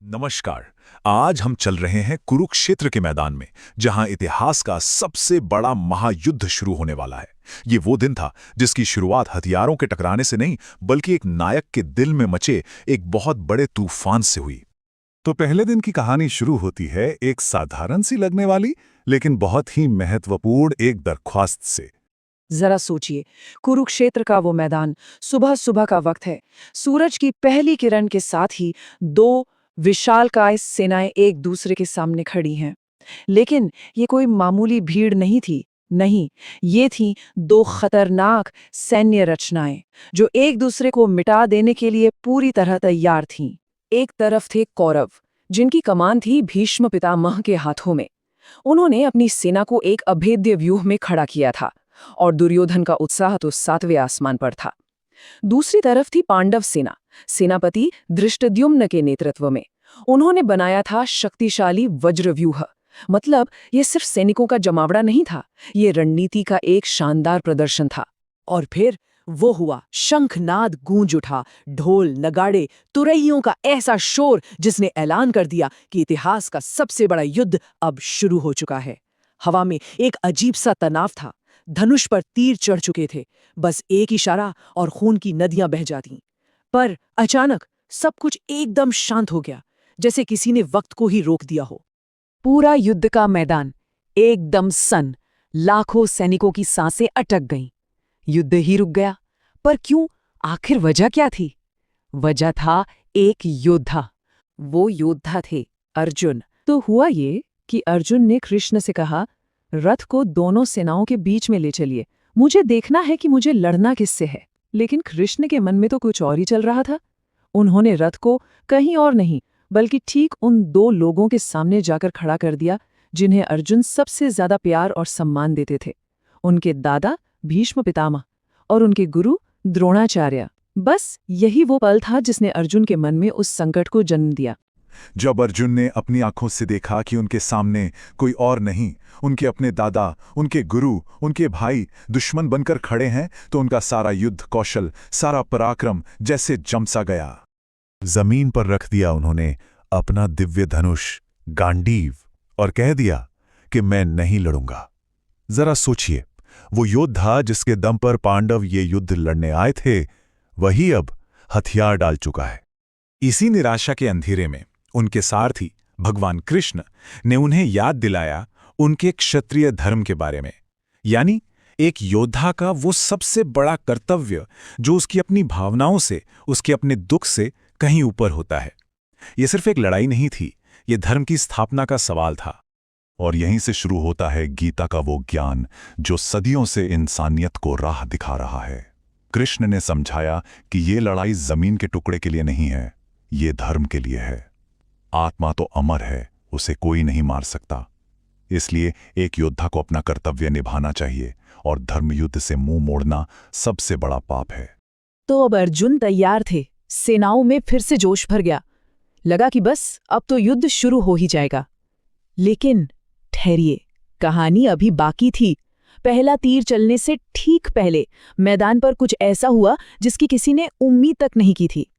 नमस्कार। आज हम चल रहे हैं कुरुक्षेत्र के मैदान में, जहां इतिहास का सबसे बड़ा महायुद्ध शुरू होने वाला है। ये वो दिन था जिसकी शुरुआत हथियारों के टकराने से नहीं, बल्कि एक नायक के दिल में मचे एक बहुत बड़े तूफान से हुई। तो पहले दिन की कहानी शुरू होती है एक साधारण सी लगने वाली लेकिन बहुत ही महत्वपूर्ण एक दरख्वास्त से। जरा सोचिए, कुरुक्षेत्र का वो मैदान, सुबह सुबह का वक्त है। सूरज की पहली किरण के साथ ही दो विशालकाय सेनाएं एक दूसरे के सामने खड़ी हैं। लेकिन ये कोई मामूली भीड़ नहीं थी। नहीं, ये थीं दो खतरनाक सैन्य रचनाएं जो एक दूसरे को मिटा देने के लिए पूरी तरह तैयार थीं। एक तरफ थे कौरव, जिनकी कमान थी भीष्म पितामह के हाथों में। उन्होंने अपनी सेना को एक अभेद्य व्यूह में खड़ा किया था और दुर्योधन का उत्साह तो सातवें आसमान पर था। दूसरी तरफ थी पांडव सेना, सेनापति धृष्टद्युम्न के नेतृत्व में। उन्होंने बनाया था शक्तिशाली वज्रव्यूह। मतलब ये सिर्फ सैनिकों का जमावड़ा नहीं था, ये रणनीति का एक शानदार प्रदर्शन था। और फिर वो हुआ, शंखनाद गूंज उठा, ढोल नगाड़े तुरैयों का ऐसा शोर जिसने ऐलान कर दिया कि इतिहास का सबसे बड़ा युद्ध अब शुरू हो चुका है। हवा में एक अजीब सा तनाव था। धनुष पर तीर चढ़ चुके थे, बस एक इशारा और खून की नदियां बह जाती। पर अचानक सब कुछ एकदम शांत हो गया, जैसे किसी ने वक्त को ही रोक दिया हो। पूरा युद्ध का मैदान एकदम सन्न, लाखों सैनिकों की सांसें अटक गईं। युद्ध ही रुक गया। पर क्यों? आखिर वजह क्या थी? वजह था एक योद्धा। वो योद्धा थे अर्जुन। तो हुआ ये कि अर्जुन ने कृष्ण से कहा, रथ को दोनों सेनाओं के बीच में ले चलिए, मुझे देखना है कि मुझे लड़ना किससे है। लेकिन कृष्ण के मन में तो कुछ और ही चल रहा था। उन्होंने रथ को कहीं और नहीं, बल्कि ठीक उन दो लोगों के सामने जाकर खड़ा कर दिया जिन्हें अर्जुन सबसे ज्यादा प्यार और सम्मान देते थे। उनके दादा भीष्म पितामह और उनके गुरु द्रोणाचार्य। बस यही वो पल था जिसने अर्जुन के मन में उस संकट को जन्म दिया। जब अर्जुन ने अपनी आंखों से देखा कि उनके सामने कोई और नहीं, उनके अपने दादा, उनके गुरु, उनके भाई दुश्मन बनकर खड़े हैं, तो उनका सारा युद्ध कौशल, सारा पराक्रम जैसे जमसा गया। जमीन पर रख दिया उन्होंने अपना दिव्य धनुष गांडीव और कह दिया कि मैं नहीं लड़ूंगा। जरा सोचिए, वो योद्धा जिसके दम पर पांडव ये युद्ध लड़ने आए थे, वही अब हथियार डाल चुका है। इसी निराशा के अंधेरे में उनके सारथी भगवान कृष्ण ने उन्हें याद दिलाया उनके क्षत्रिय धर्म के बारे में, यानी एक योद्धा का वो सबसे बड़ा कर्तव्य जो उसकी अपनी भावनाओं से, उसके अपने दुख से कहीं ऊपर होता है। ये सिर्फ एक लड़ाई नहीं थी, ये धर्म की स्थापना का सवाल था। और यहीं से शुरू होता है गीता का वो ज्ञान जो सदियों से इंसानियत को राह दिखा रहा है। कृष्ण ने समझाया कि ये लड़ाई जमीन के टुकड़े के लिए नहीं है, ये धर्म के लिए है। आत्मा तो अमर है, उसे कोई नहीं मार सकता। इसलिए एक योद्धा को अपना कर्तव्य निभाना चाहिए और धर्मयुद्ध से मुंह मोड़ना सबसे बड़ा पाप है। तो अब अर्जुन तैयार थे। सेनाओं में फिर से जोश भर गया। लगा कि बस अब तो युद्ध शुरू हो ही जाएगा। लेकिन ठहरिए, कहानी अभी बाकी थी। पहला तीर चलने से ठीक पहले मैदान पर कुछ ऐसा हुआ जिसकी किसी ने उम्मीद तक नहीं की थी।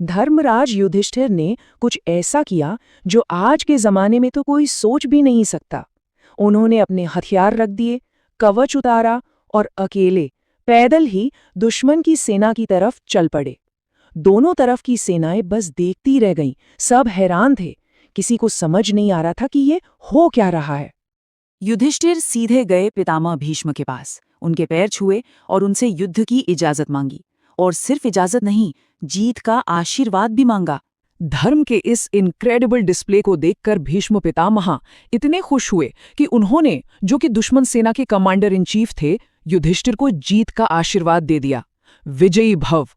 धर्मराज युधिष्ठिर ने कुछ ऐसा किया जो आज के जमाने में तो कोई सोच भी नहीं सकता। उन्होंने अपने हथियार रख दिए, कवच उतारा और अकेले पैदल ही दुश्मन की सेना की तरफ चल पड़े। दोनों तरफ की सेनाएं बस देखती रह गईं। सब हैरान थे। किसी को समझ नहीं आ रहा था कि ये हो क्या रहा है। युधिष्ठिर सीधे गए पितामह भीष्म के पास, उनके पैर छुए और उनसे युद्ध की इजाजत मांगी। और सिर्फ इजाजत नहीं, जीत का आशीर्वाद भी मांगा। धर्म के इस इनक्रेडिबल डिस्प्ले को देखकर भीष्म पितामह इतने खुश हुए कि उन्होंने, जो कि दुश्मन सेना के कमांडर इन चीफ थे, युधिष्ठिर को जीत का आशीर्वाद दे दिया। विजयी भव।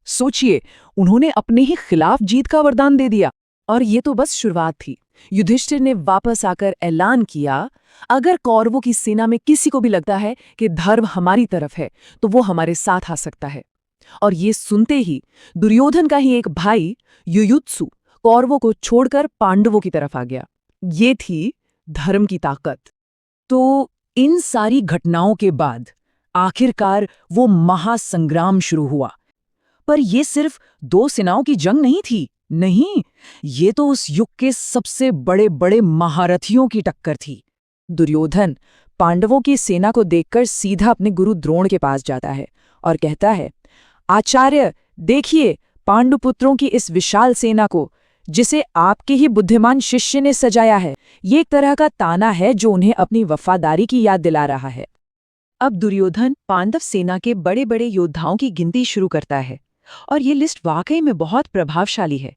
सोचिए, उन्होंने अपने ही खिलाफ जीत का वरदान दे दिया। और ये तो बस शुरुआत थी। युधिष्ठिर ने वापस आकर ऐलान किया, अगर कौरवों की सेना में किसी को भी लगता है कि धर्म हमारी तरफ है, तो वो हमारे साथ आ सकता है। और ये सुनते ही दुर्योधन का ही एक भाई युयुत्सु कौरवों को छोड़कर पांडवों की तरफ आ गया। ये थी धर्म की ताकत। तो इन सारी घटनाओं के बाद आखिरकार वो महासंग्राम शुरू हुआ। पर ये सिर्फ दो सेनाओं की जंग नहीं थी। नहीं, ये तो उस युग के सबसे बड़े बड़े महारथियों की टक्कर थी। दुर्योधन पांडवों की सेना को देखकर सीधा अपने गुरु द्रोण के पास जाता है और कहता है, आचार्य देखिए पांडुपुत्रों की इस विशाल सेना को, जिसे आपके ही बुद्धिमान शिष्य ने सजाया है। ये एक तरह का ताना है जो उन्हें अपनी वफादारी की याद दिला रहा है। अब दुर्योधन पांडव सेना के बड़े बड़े योद्धाओं की गिनती शुरू करता है और ये लिस्ट वाकई में बहुत प्रभावशाली है।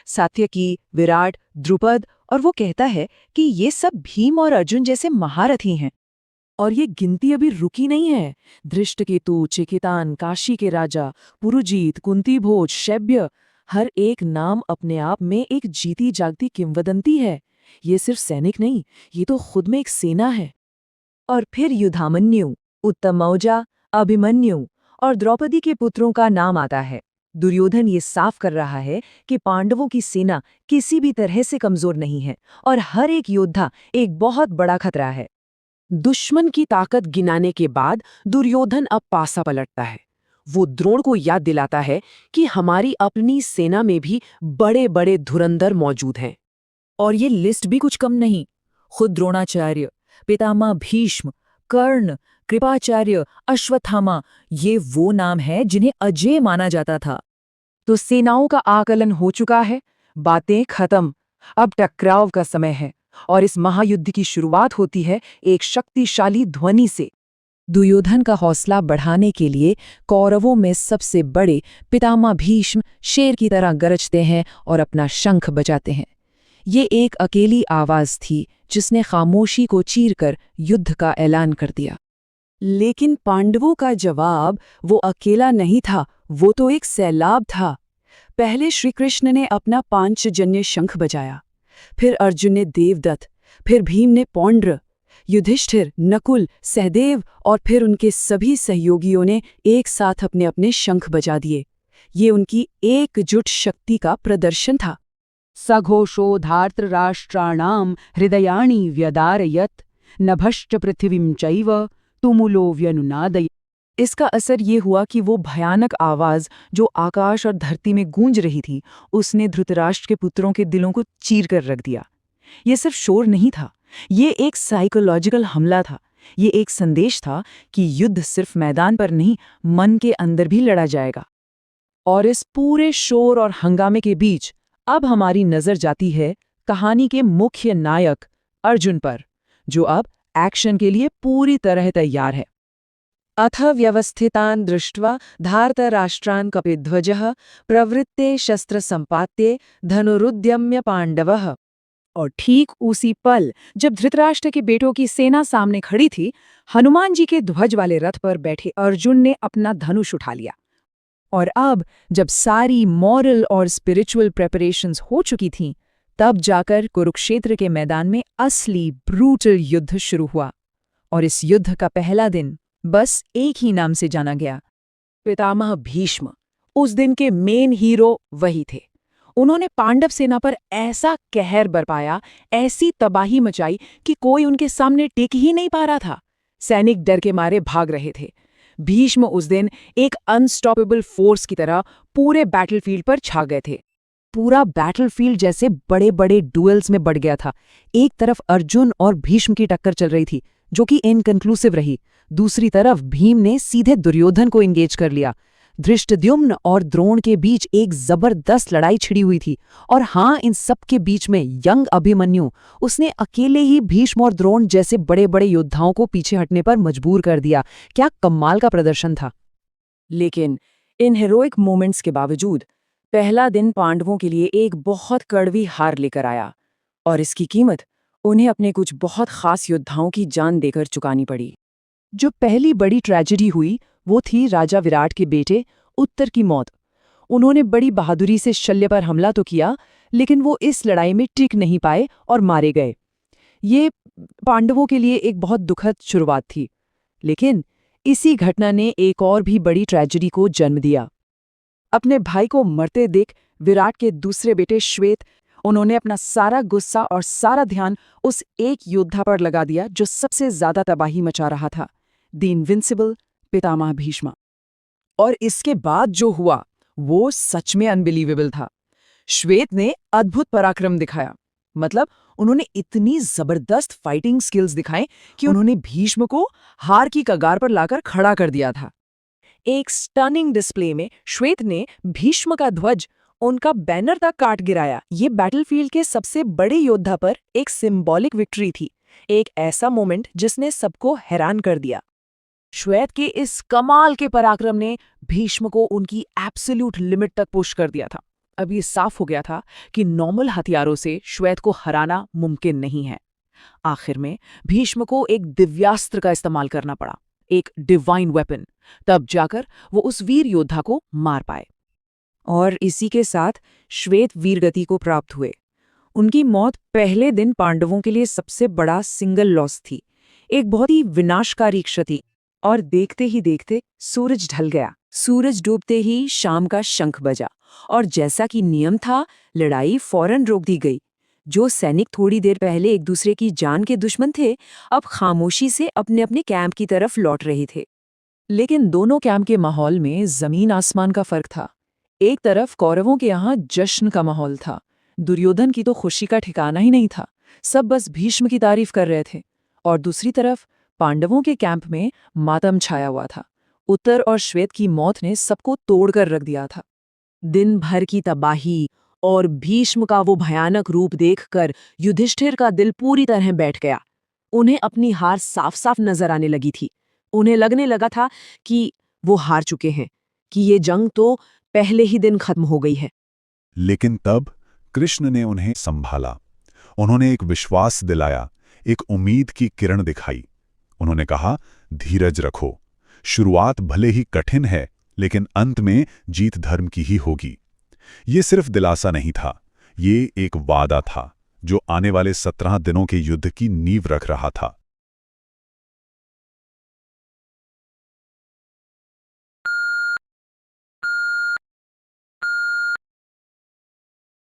सात्यकी, विराट, द्रुपद, और वो कहता है कि ये सब भीम और अर्जुन जैसे महारथी हैं। और ये गिनती अभी रुकी नहीं है। धृष्टकेतु, चिकितान, काशी के राजा, पुरुजीत, कुंतीभोज, शैब्य, हर एक नाम अपने आप में एक जीती जागती किंवदंती है। ये सिर्फ सैनिक नहीं, ये तो खुद में एक सेना है। और फिर युधामन्यु, उत्तमौजा, अभिमन्यु और द्रौपदी के पुत्रों का नाम आता है। दुर्योधन ये साफ कर रहा है कि पांडवों की सेना किसी भी तरह से कमजोर नहीं है और हर एक योद्धा एक बहुत बड़ा खतरा है। दुश्मन की ताकत गिनाने के बाद दुर्योधन अब पासा पलटता है। वो द्रोण को याद दिलाता है कि हमारी अपनी सेना में भी बड़े बड़े धुरंधर मौजूद हैं। और ये लिस्ट भी कुछ कम नहीं। खुद द्रोणाचार्य, पितामह भीष्म, कर्ण, कृपाचार्य, अश्वत्थामा, ये वो नाम हैं जिन्हें अजेय माना जाता था। तो सेनाओं का आकलन हो चुका है, बातें खत्म, अब टकराव का समय है। और इस महायुद्ध की शुरुआत होती है एक शक्तिशाली ध्वनि से। दुर्योधन का हौसला बढ़ाने के लिए कौरवों में सबसे बड़े पितामह भीष्म शेर की तरह गरजते हैं और अपना शंख बजाते हैं। ये एक अकेली आवाज थी जिसने खामोशी को चीरकर युद्ध का ऐलान कर दिया। लेकिन पांडवों का जवाब वो अकेला नहीं था, वो तो एक सैलाब था। पहले श्री कृष्ण ने अपना पांचजन्य शंख बजाया, फिर अर्जुन ने देवदत्त, फिर भीम ने पौंड्र, युधिष्ठिर, नकुल, सहदेव और फिर उनके सभी सहयोगियों ने एक साथ अपने अपने शंख बजा दिए। ये उनकी एकजुट शक्ति का प्रदर्शन था। सघोषो धार्तराष्ट्राणां हृदयानि व्यदारयत् नभश्च पृथिवीं चैव तुमुलो व्यनुनादयत्। इसका असर ये हुआ कि वो भयानक आवाज जो आकाश और धरती में गूंज रही थी, उसने धृतराष्ट्र के पुत्रों के दिलों को चीर कर रख दिया। ये सिर्फ शोर नहीं था, ये एक साइकोलॉजिकल हमला था। ये एक संदेश था कि युद्ध सिर्फ मैदान पर नहीं, मन के अंदर भी लड़ा जाएगा। और इस पूरे शोर और हंगामे के बीच अब हमारी नजर जाती है कहानी के मुख्य नायक अर्जुन पर, जो अब एक्शन के लिए पूरी तरह तैयार है। अथ व्यवस्थितान् दृष्ट्वा धार्तराष्ट्रान् कपिध्वजः प्रवृत्ते शस्त्र संपात्ये धनुरुद्यम्य पांडवः। और ठीक उसी पल जब धृतराष्ट्र के बेटों की सेना सामने खड़ी थी, हनुमान जी के ध्वज वाले रथ पर बैठे अर्जुन ने अपना धनुष उठा लिया। और अब जब सारी मॉरल और स्पिरिचुअल प्रेपरेशंस हो चुकी थीं, तब जाकर कुरुक्षेत्र के मैदान में असली ब्रूटल युद्ध शुरू हुआ। और इस युद्ध का पहला दिन बस एक ही नाम से जाना गया, पितामह भीष्म। उस दिन के मेन हीरो वही थे। उन्होंने पांडव सेना पर ऐसा कहर बरपाया, ऐसी तबाही मचाई कि कोई उनके सामने टिक ही नहीं पा रहा था। सैनिक डर के मारे भाग रहे थे। भीष्म उस दिन एक अनस्टॉपेबल फोर्स की तरह पूरे बैटलफील्ड पर छा गए थे। पूरा बैटलफील्ड जैसे बड़े बड़े डुएल्स में बढ़ गया था। एक तरफ अर्जुन और भीष्म की टक्कर चल रही थी, जो कि इनकंक्लूसिव रही। दूसरी तरफ भीम ने सीधे दुर्योधन को एंगेज कर लिया। धृष्टद्युम्न और द्रोण के बीच एक जबरदस्त लड़ाई छिड़ी हुई थी। और हाँ, इन सब के बीच में यंग अभिमन्यु, उसने अकेले ही भीष्म और द्रोण जैसे बड़े बड़े योद्धाओं को पीछे हटने पर मजबूर कर दिया। क्या कमाल का प्रदर्शन था। लेकिन इन हीरोइक मोमेंट्स के बावजूद पहला दिन पांडवों के लिए एक बहुत कड़वी हार लेकर आया। और इसकी कीमत उन्हें अपने कुछ बहुत खास योद्धाओं की जान देकर चुकानी पड़ी। जो पहली बड़ी ट्रेजेडी हुई वो थी राजा विराट के बेटे उत्तर की मौत। उन्होंने बड़ी बहादुरी से शल्य पर हमला तो किया, लेकिन वो इस लड़ाई में टिक नहीं पाए और मारे गए। ये पांडवों के लिए एक बहुत दुखद शुरुआत थी। लेकिन इसी घटना ने एक और भी बड़ी ट्रेजेडी को जन्म दिया। अपने भाई को मरते देख विराट के दूसरे बेटे श्वेत, उन्होंने अपना सारा गुस्सा और सारा ध्यान उस एक योद्धा पर लगा दिया जो सबसे ज्यादा तबाही मचा रहा था, द इनविंसिबल पितामह भीष्म। और इसके बाद जो हुआ वो सच में अनबिलीवेबल था। श्वेत ने अद्भुत पराक्रम दिखाया। मतलब उन्होंने इतनी जबरदस्त फाइटिंग स्किल्स दिखाए कि उन्होंने भीष्म को हार की कगार पर लाकर खड़ा कर दिया था। एक स्टनिंग डिस्प्ले में श्वेत ने भीष्म का ध्वज, उनका बैनर तक काट गिराया। ये बैटलफील्ड के सबसे बड़े योद्धा पर एक सिंबॉलिक विक्ट्री थी, एक ऐसा मोमेंट जिसने सबको हैरान कर दिया। श्वेत के इस कमाल के पराक्रम ने भीष्म को उनकी एब्सोल्यूट लिमिट तक पुश कर दिया था। अब ये साफ हो गया था कि नॉर्मल हथियारों से श्वेत को हराना मुमकिन नहीं है। आखिर में भीष्म को एक दिव्यास्त्र का इस्तेमाल करना पड़ा, एक डिवाइन वेपन, तब जाकर वो उस वीर योद्धा को मार पाए। और इसी के साथ श्वेत वीरगति को प्राप्त हुए। उनकी मौत पहले दिन पांडवों के लिए सबसे बड़ा सिंगल लॉस थी, एक बहुत ही विनाशकारी क्षति। और देखते ही देखते सूरज ढल गया। सूरज डूबते ही शाम का शंख बजा और जैसा कि नियम था, लड़ाई फौरन रोक दी गई। जो सैनिक थोड़ी देर पहले एक दूसरे की जान के दुश्मन थे, अब खामोशी से अपने अपने कैंप की तरफ लौट रहे थे। लेकिन दोनों कैंप के माहौल में जमीन आसमान का फर्क था। एक तरफ कौरवों के यहाँ जश्न का माहौल था, दुर्योधन की तो खुशी का ठिकाना ही नहीं था, सब बस भीष्म की तारीफ कर रहे थे। और दूसरी तरफ पांडवों के कैंप में मातम छाया हुआ था। उत्तर और श्वेत की मौत ने सबको तोड़कर रख दिया था। दिन भर की तबाही और भीष्म का वो भयानक रूप देखकर युधिष्ठिर का दिल पूरी तरह बैठ गया। उन्हें अपनी हार साफ साफ नजर आने लगी थी। उन्हें लगने लगा था कि वो हार चुके हैं, कि ये जंग तो पहले ही दिन खत्म हो गई है। लेकिन तब कृष्ण ने उन्हें संभाला। उन्होंने एक विश्वास दिलाया, एक उम्मीद की किरण दिखाई। उन्होंने कहा, धीरज रखो, शुरुआत भले ही कठिन है, लेकिन अंत में जीत धर्म की ही होगी। ये सिर्फ दिलासा नहीं था, ये एक वादा था जो आने वाले 17 दिनों के युद्ध की नींव रख रहा था।